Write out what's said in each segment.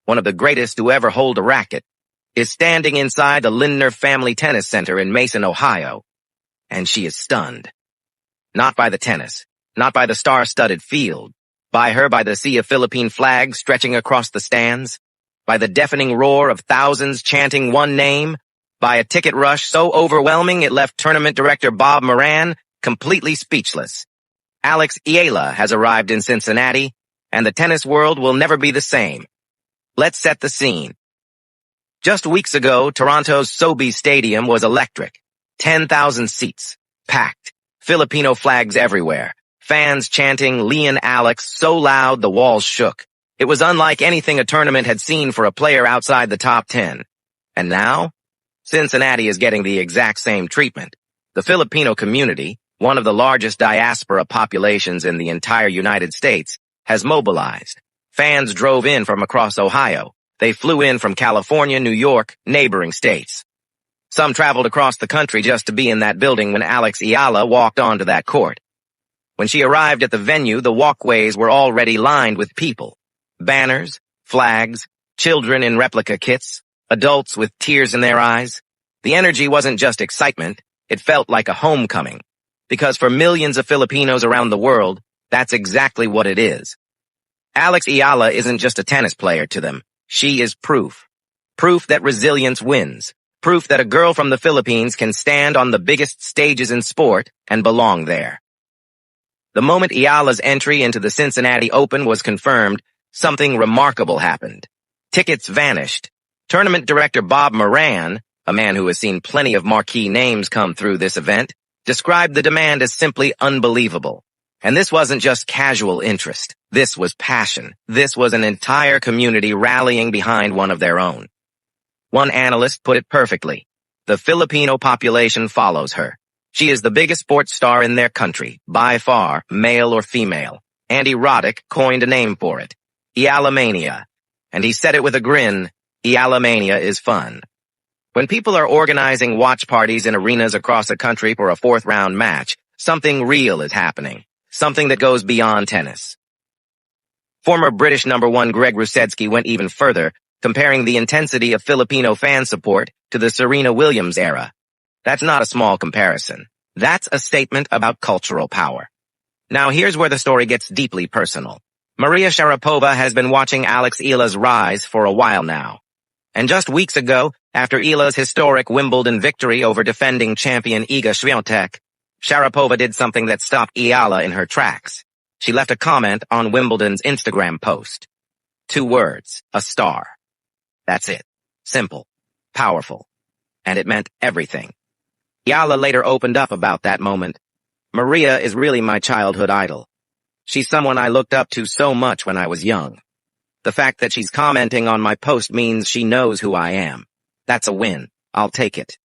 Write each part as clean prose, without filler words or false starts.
one of the greatest to ever hold a racket, is standing inside the Lindner Family Tennis Center in Mason, Ohio. And she is stunned. Not by the tennis, not by the star-studded field, by the sea of Philippine flags stretching across the stands, by the deafening roar of thousands chanting one name, by a ticket rush so overwhelming it left tournament director Bob Moran completely speechless. Alex Eala has arrived in Cincinnati, and the tennis world will never be the same. Let's set the scene. Just weeks ago, Toronto's Sobeys Stadium was electric. 10,000 seats, packed, Filipino flags everywhere, fans chanting Leon Alex so loud the walls shook. It was unlike anything a tournament had seen for a player outside the top 10. And now, Cincinnati is getting the exact same treatment. The Filipino community, one of the largest diaspora populations in the entire United States, has mobilized. Fans drove in from across Ohio. They flew in from California, New York, neighboring states. Some traveled across the country just to be in that building when Alex Eala walked onto that court. When she arrived at the venue, the walkways were already lined with people. Banners, flags, children in replica kits, adults with tears in their eyes. The energy wasn't just excitement, it felt like a homecoming. Because for millions of Filipinos around the world, that's exactly what it is. Alex Eala isn't just a tennis player to them. She is proof. Proof that resilience wins. Proof that a girl from the Philippines can stand on the biggest stages in sport and belong there. The moment Eala's entry into the Cincinnati Open was confirmed, something remarkable happened. Tickets vanished. Tournament director Bob Moran, a man who has seen plenty of marquee names come through this event, described the demand as simply unbelievable. And this wasn't just casual interest. This was passion. This was an entire community rallying behind one of their own. One analyst put it perfectly. The Filipino population follows her. She is the biggest sports star in their country, by far, male or female. Andy Roddick coined a name for it. Eala Mania. And he said it with a grin. Eala Mania is fun. When people are organizing watch parties in arenas across the country for a fourth-round match, something real is happening. Something that goes beyond tennis. Former British #1 Greg Rusedski went even further, comparing the intensity of Filipino fan support to the Serena Williams era. That's not a small comparison. That's a statement about cultural power. Now here's where the story gets deeply personal. Maria Sharapova has been watching Alex Eala's rise for a while now. And just weeks ago, after Eala's historic Wimbledon victory over defending champion Iga Swiatek, Sharapova did something that stopped Eala in her tracks. She left a comment on Wimbledon's Instagram post. 2 words, a star. That's it. Simple. Powerful. And it meant everything. Eala later opened up about that moment. Maria is really my childhood idol. She's someone I looked up to so much when I was young. The fact that she's commenting on my post means she knows who I am. That's a win. I'll take it.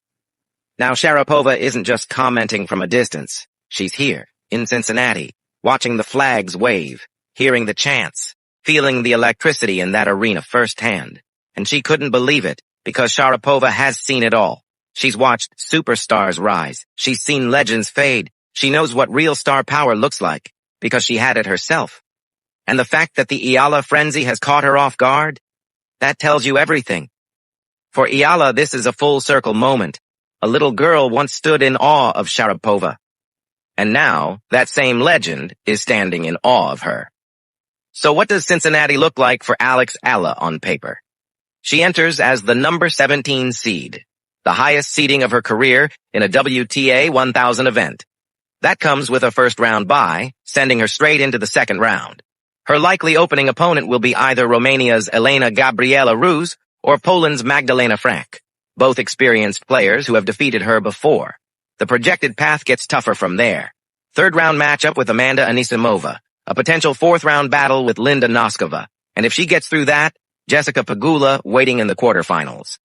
Now Sharapova isn't just commenting from a distance. She's here, in Cincinnati, watching the flags wave, hearing the chants, feeling the electricity in that arena firsthand. And she couldn't believe it, because Sharapova has seen it all. She's watched superstars rise. She's seen legends fade. She knows what real star power looks like, because she had it herself. And the fact that the Eala frenzy has caught her off guard, that tells you everything. For Eala, this is a full circle moment. A little girl once stood in awe of Sharapova. And now, that same legend is standing in awe of her. So what does Cincinnati look like for Alex Eala on paper? She enters as the number 17 seed, the highest seeding of her career in a WTA 1000 event. That comes with a first-round bye, sending her straight into the second round. Her likely opening opponent will be either Romania's Elena Gabriela Ruse or Poland's Magdalena Frank, both experienced players who have defeated her before. The projected path gets tougher from there. Third-round matchup with Amanda Anisimova, a potential fourth-round battle with Linda Noskova, and if she gets through that, Jessica Pegula waiting in the quarterfinals.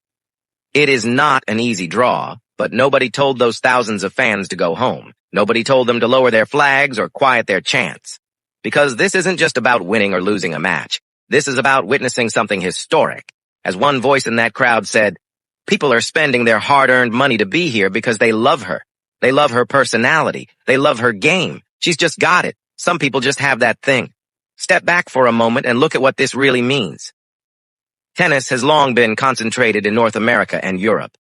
It is not an easy draw, but nobody told those thousands of fans to go home. Nobody told them to lower their flags or quiet their chants. Because this isn't just about winning or losing a match. This is about witnessing something historic. As one voice in that crowd said, people are spending their hard-earned money to be here because they love her. They love her personality. They love her game. She's just got it. Some people just have that thing. Step back for a moment and look at what this really means. Tennis has long been concentrated in North America and Europe.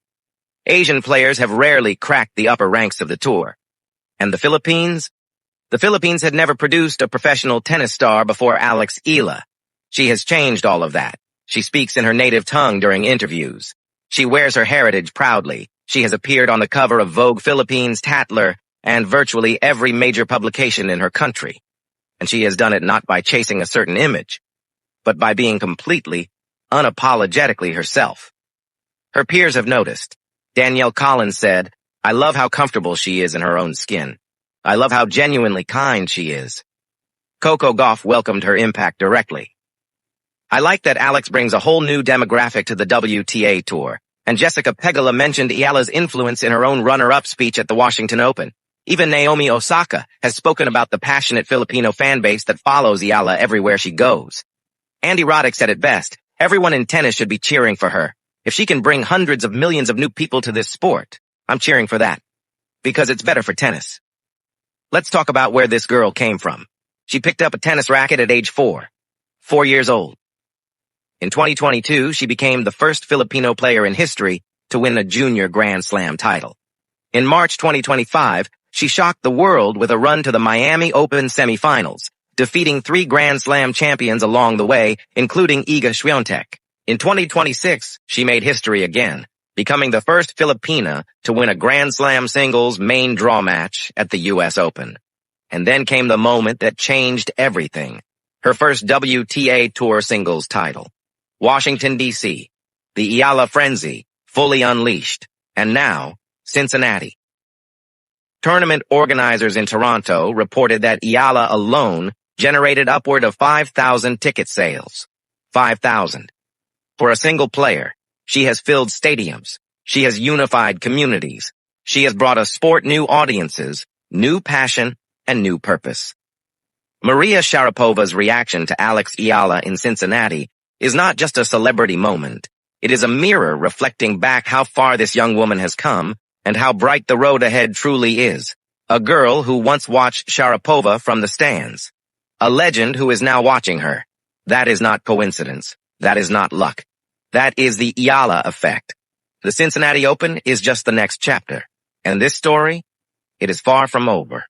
Asian players have rarely cracked the upper ranks of the tour. And the Philippines? The Philippines had never produced a professional tennis star before Alex Eala. She has changed all of that. She speaks in her native tongue during interviews. She wears her heritage proudly. She has appeared on the cover of Vogue Philippines, Tatler, and virtually every major publication in her country. And she has done it not by chasing a certain image, but by being completely, unapologetically herself. Her peers have noticed. Danielle Collins said, "I love how comfortable she is in her own skin. I love how genuinely kind she is." Coco Gauff welcomed her impact directly. "I like that Alex brings a whole new demographic to the WTA Tour." And Jessica Pegula mentioned Eala's influence in her own runner-up speech at the Washington Open. Even Naomi Osaka has spoken about the passionate Filipino fan base that follows Eala everywhere she goes. Andy Roddick said it best, "Everyone in tennis should be cheering for her. If she can bring hundreds of millions of new people to this sport, I'm cheering for that. Because it's better for tennis." Let's talk about where this girl came from. She picked up a tennis racket at age 4 years old. In 2022, she became the first Filipino player in history to win a junior Grand Slam title. In March 2025, she shocked the world with a run to the Miami Open semifinals, defeating 3 Grand Slam champions along the way, including Iga Swiatek. In 2026, she made history again, becoming the first Filipina to win a Grand Slam singles main draw match at the US Open. And then came the moment that changed everything. Her first WTA Tour singles title. Washington, D.C., the Eala frenzy, fully unleashed, and now, Cincinnati. Tournament organizers in Toronto reported that Eala alone generated upward of 5,000 ticket sales. 5,000. For a single player, she has filled stadiums. She has unified communities. She has brought a sport new audiences, new passion, and new purpose. Maria Sharapova's reaction to Alex Eala in Cincinnati is not just a celebrity moment. It is a mirror reflecting back how far this young woman has come and how bright the road ahead truly is. A girl who once watched Sharapova from the stands. A legend who is now watching her. That is not coincidence. That is not luck. That is the Eala effect. The Cincinnati Open is just the next chapter. And this story, it is far from over.